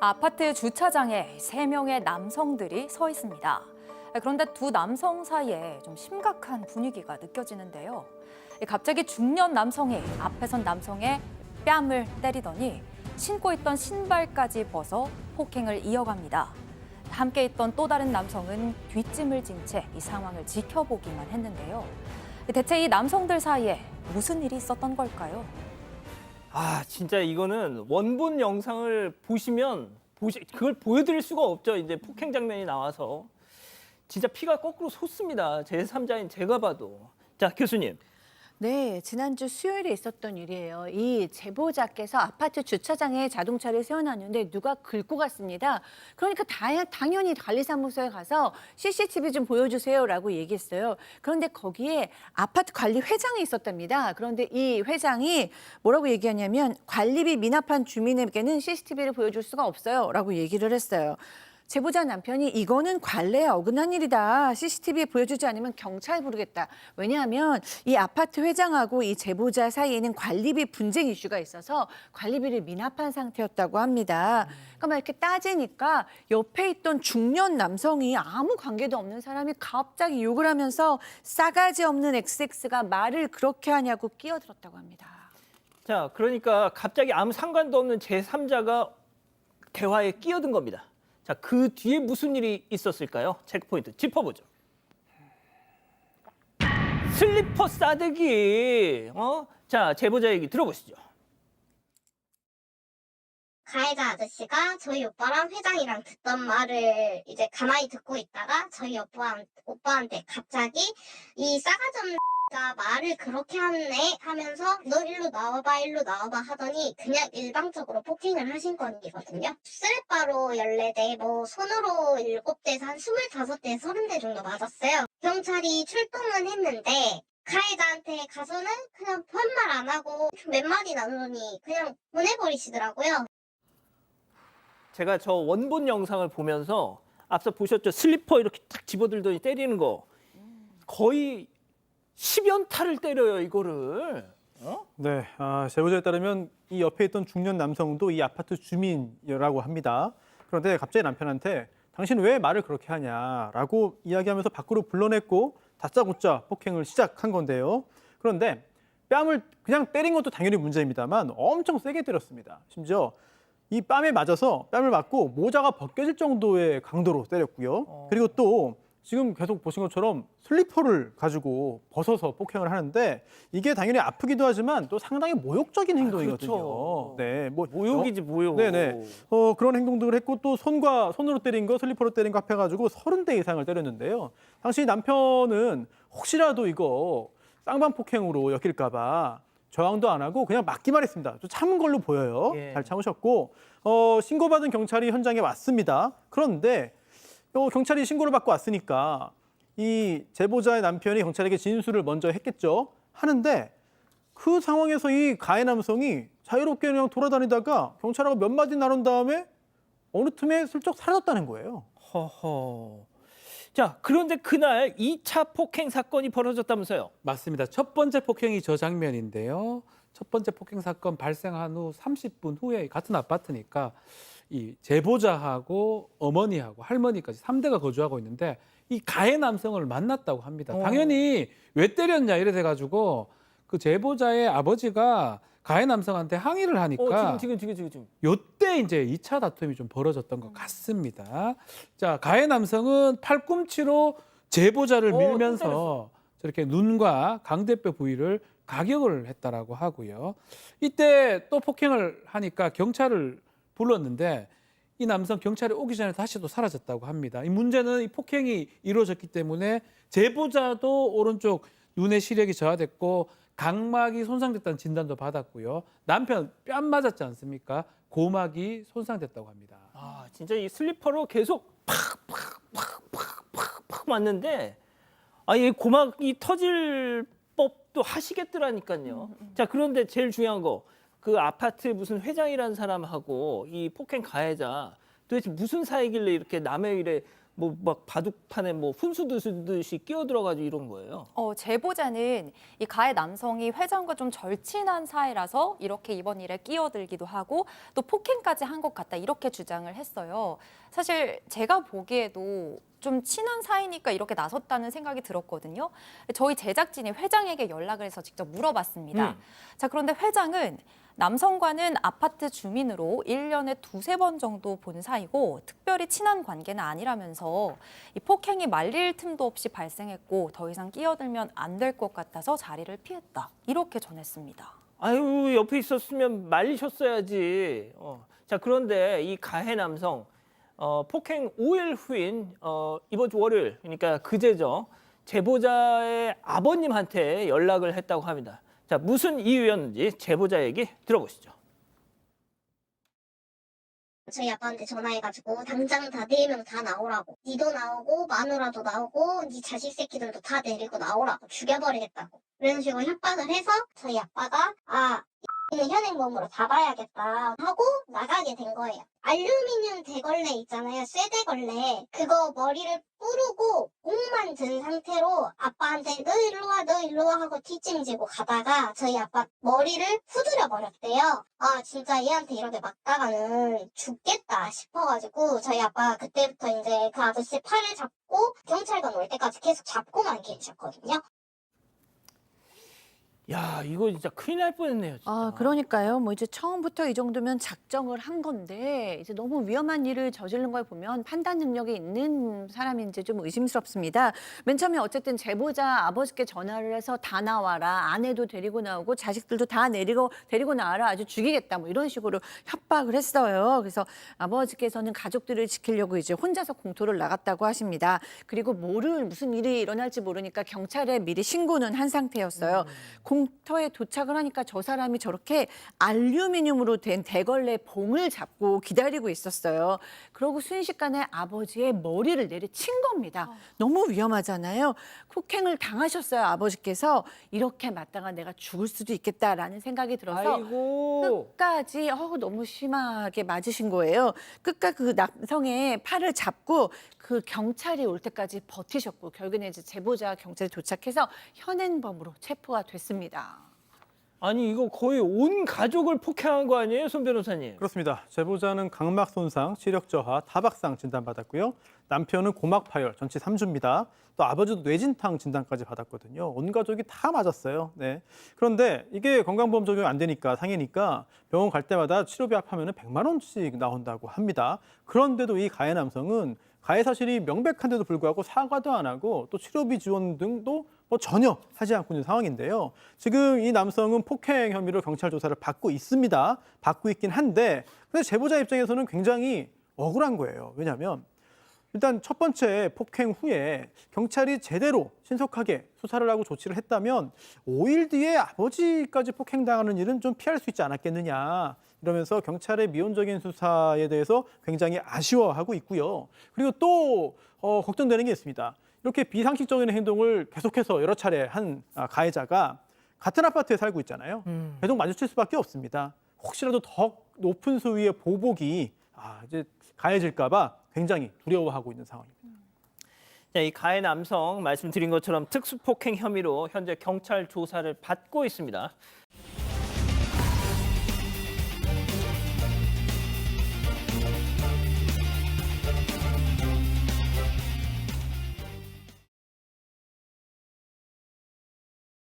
아파트 주차장에 3명의 남성들이 서 있습니다. 그런데 두 남성 사이에 좀 심각한 분위기가 느껴지는데요. 갑자기 중년 남성이 앞에 선 남성의 뺨을 때리더니 신고 있던 신발까지 벗어 폭행을 이어갑니다. 함께 있던 또 다른 남성은 뒷짐을 진 채 이 상황을 지켜보기만 했는데요. 대체 이 남성들 사이에 무슨 일이 있었던 걸까요? 진짜 이거는 원본 영상을 보시면 그걸 보여드릴 수가 없죠. 이제 폭행 장면이 나와서 진짜 피가 거꾸로 솟습니다. 제3자인 제가 봐도. 자, 교수님. 네, 지난주 수요일에 있었던 일이에요. 이 제보자께서 아파트 주차장에 자동차를 세워놨는데 누가 긁고 갔습니다. 그러니까 당연히 관리사무소에 가서 CCTV 좀 보여주세요라고 얘기했어요. 그런데 거기에 아파트 관리 회장이 있었답니다. 그런데 이 회장이 뭐라고 얘기하냐면 관리비 미납한 주민에게는 CCTV를 보여줄 수가 없어요라고 얘기를 했어요. 제보자 남편이 이거는 관례에 어긋난 일이다. CCTV에 보여주지 않으면 경찰 부르겠다. 왜냐하면 이 아파트 회장하고 이 제보자 사이에는 관리비 분쟁 이슈가 있어서 관리비를 미납한 상태였다고 합니다. 그러니까 막 이렇게 따지니까 옆에 있던 중년 남성이 아무 관계도 없는 사람이 갑자기 욕을 하면서 싸가지 없는 XX가 말을 그렇게 하냐고 끼어들었다고 합니다. 자, 그러니까 갑자기 아무 상관도 없는 제3자가 대화에 끼어든 겁니다. 자, 그 뒤에 무슨 일이 있었을까요? 체크포인트 짚어보죠. 슬리퍼 싸대기. 자, 제보자 얘기 들어보시죠. 가해자 아저씨가 저희 오빠랑 회장이랑 듣던 말을 이제 가만히 듣고 있다가 저희 오빠한테 갑자기 이 싸가지 없는 가 말을 그렇게 하네 하면서 너 일로 나와봐 하더니 그냥 일방적으로 폭행을 하신 건이거든요. 스레바로 14대, 손으로 7대에서 한 25대, 30대 정도 맞았어요. 경찰이 출동은 했는데 가해자한테 가서는 그냥 반말 안 하고 몇 마디 나누더니 그냥 보내버리시더라고요. 제가 저 원본 영상을 보면서 앞서 보셨죠? 슬리퍼 이렇게 딱 집어들더니 때리는 거. 거의 10연타를 때려요, 이거를. 네, 제보자에 따르면 이 옆에 있던 중년 남성도 이 아파트 주민이라고 합니다. 그런데 갑자기 남편한테 당신 왜 말을 그렇게 하냐라고 이야기하면서 밖으로 불러냈고 다짜고짜 폭행을 시작한 건데요. 그런데 뺨을 그냥 때린 것도 당연히 문제입니다만 엄청 세게 때렸습니다. 심지어 이 뺨에 맞아서 뺨을 맞고 모자가 벗겨질 정도의 강도로 때렸고요. 그리고 또 지금 계속 보신 것처럼 슬리퍼를 가지고 벗어서 폭행을 하는데 이게 당연히 아프기도 하지만 또 상당히 모욕적인 행동이거든요. 그렇죠. 네, 모욕이지, 모욕. 네네. 그런 행동들을 했고 또 손으로 때린 거, 슬리퍼로 때린 거 합해가지고 30대 이상을 때렸는데요. 당시 남편은 혹시라도 이거 쌍방 폭행으로 엮일까봐 저항도 안 하고 그냥 맞기만 했습니다. 좀 참은 걸로 보여요. 예. 잘 참으셨고 신고받은 경찰이 현장에 왔습니다. 그런데 경찰이 신고를 받고 왔으니까 이 제보자의 남편이 경찰에게 진술을 먼저 했겠죠. 하는데 그 상황에서 이 가해 남성이 자유롭게 그냥 돌아다니다가 경찰하고 몇 마디 나눈 다음에 어느 틈에 슬쩍 사라졌다는 거예요. 허허. 자, 그런데 그날 2차 폭행 사건이 벌어졌다면서요? 맞습니다. 첫 번째 폭행이 저 장면인데요. 첫 번째 폭행 사건 발생한 후 30분 후에 같은 아파트니까 이 제보자하고 어머니하고 할머니까지 3대가 거주하고 있는데 이 가해 남성을 만났다고 합니다. 당연히 왜 때렸냐 이래 돼가지고 그 제보자의 아버지가 가해 남성한테 항의를 하니까 지금. 요때 이제 2차 다툼이 좀 벌어졌던 것 같습니다. 자, 가해 남성은 팔꿈치로 제보자를 밀면서 저렇게 눈과 강대뼈 부위를 가격을 했다라고 하고요. 이때 또 폭행을 하니까 경찰을 불렀는데 이 남성 경찰이 오기 전에 다시 또 사라졌다고 합니다. 이 문제는 이 폭행이 이루어졌기 때문에 제보자도 오른쪽 눈의 시력이 저하됐고 각막이 손상됐다는 진단도 받았고요. 남편 뺨 맞았지 않습니까? 고막이 손상됐다고 합니다. 진짜 이 슬리퍼로 계속 팍 맞는데 이 고막이 터질 법도 하시겠더라니까요. 자, 그런데 제일 중요한 거. 그 아파트 무슨 회장이라는 사람하고 이 폭행 가해자 도대체 무슨 사이길래 이렇게 남의 일에 뭐 막 바둑판에 뭐 훈수 두듯이 끼어들어가지고 이런 거예요. 제보자는 이 가해 남성이 회장과 좀 절친한 사이라서 이렇게 이번 일에 끼어들기도 하고 또 폭행까지 한 것 같다 이렇게 주장을 했어요. 사실 제가 보기에도 좀 친한 사이니까 이렇게 나섰다는 생각이 들었거든요. 저희 제작진이 회장에게 연락을 해서 직접 물어봤습니다. 자, 그런데 회장은 남성과는 아파트 주민으로 1년에 두세 번 정도 본 사이고 특별히 친한 관계는 아니라면서 이 폭행이 말릴 틈도 없이 발생했고 더 이상 끼어들면 안 될 것 같아서 자리를 피했다. 이렇게 전했습니다. 아유, 옆에 있었으면 말리셨어야지. 자, 그런데 이 가해 남성 폭행 5일 후인 이번 주 월요일, 그러니까 그제죠. 제보자의 아버님한테 연락을 했다고 합니다. 자, 무슨 이유였는지 제보자 얘기 들어보시죠. 저희 아빠한테 전화해가지고 당장 다 4명 다 나오라고. 니도 나오고 마누라도 나오고 니 자식 새끼들도 다 데리고 나오라고. 죽여버리겠다고. 그런 식으로 협박을 해서 저희 아빠가 이는 현행범으로 잡아야겠다 하고 나가게 된 거예요. 알루미늄 대걸레 있잖아요. 쇠대걸레. 그거 머리를 뿌르고 옥만 든 상태로 아빠한테 너 일로 와, 너 일로 와 하고 뒷짐지고 가다가 저희 아빠 머리를 후드려 버렸대요. 진짜 얘한테 이렇게 맞다가는 죽겠다 싶어가지고 저희 아빠 그때부터 이제 그 아저씨 팔을 잡고 경찰관 올 때까지 계속 잡고만 계셨거든요. 야, 이거 진짜 큰일 날 뻔했네요. 진짜. 그러니까요. 뭐 이제 처음부터 이 정도면 작정을 한 건데 이제 너무 위험한 일을 저지른 걸 보면 판단 능력이 있는 사람인지 좀 의심스럽습니다. 맨 처음에 어쨌든 제보자 아버지께 전화를 해서 다 나와라. 아내도 데리고 나오고 자식들도 다 데리고 나와라. 아주 죽이겠다. 뭐 이런 식으로 협박을 했어요. 그래서 아버지께서는 가족들을 지키려고 이제 혼자서 공터를 나갔다고 하십니다. 그리고 무슨 일이 일어날지 모르니까 경찰에 미리 신고는 한 상태였어요. 공터에 도착을 하니까 저 사람이 저렇게 알루미늄으로 된 대걸레 봉을 잡고 기다리고 있었어요. 그러고 순식간에 아버지의 머리를 내리친 겁니다. 너무 위험하잖아요. 폭행을 당하셨어요, 아버지께서. 이렇게 맞다가 내가 죽을 수도 있겠다라는 생각이 들어서 아이고. 끝까지 너무 심하게 맞으신 거예요. 끝까지 그 남성의 팔을 잡고 그 경찰이 올 때까지 버티셨고 결국에는 이제 제보자 경찰이 도착해서 현행범으로 체포가 됐습니다. 아니, 이거 거의 온 가족을 폭행한 거 아니에요, 손 변호사님? 그렇습니다. 제보자는 각막 손상, 시력 저하, 타박상 진단받았고요. 남편은 고막 파열, 전치 3주입니다. 또 아버지도 뇌진탕 진단까지 받았거든요. 온 가족이 다 맞았어요. 네. 그런데 이게 건강보험 적용 안 되니까 상해니까 병원 갈 때마다 치료비 합하면 100만 원씩 나온다고 합니다. 그런데도 이 가해 남성은 가해 사실이 명백한데도 불구하고 사과도 안 하고 또 치료비 지원 등도 전혀 하지 않고 있는 상황인데요. 지금 이 남성은 폭행 혐의로 경찰 조사를 받고 있습니다. 받고 있긴 한데 근데 제보자 입장에서는 굉장히 억울한 거예요. 왜냐하면 일단 첫 번째 폭행 후에 경찰이 제대로 신속하게 수사를 하고 조치를 했다면 5일 뒤에 아버지까지 폭행당하는 일은 좀 피할 수 있지 않았겠느냐. 이러면서 경찰의 미온적인 수사에 대해서 굉장히 아쉬워하고 있고요. 그리고 또 걱정되는 게 있습니다. 이렇게 비상식적인 행동을 계속해서 여러 차례 한 가해자가 같은 아파트에 살고 있잖아요. 계속 마주칠 수밖에 없습니다. 혹시라도 더 높은 수위의 보복이 이제 가해질까 봐 굉장히 두려워하고 있는 상황입니다. 자, 이 가해 남성 말씀드린 것처럼 특수폭행 혐의로 현재 경찰 조사를 받고 있습니다.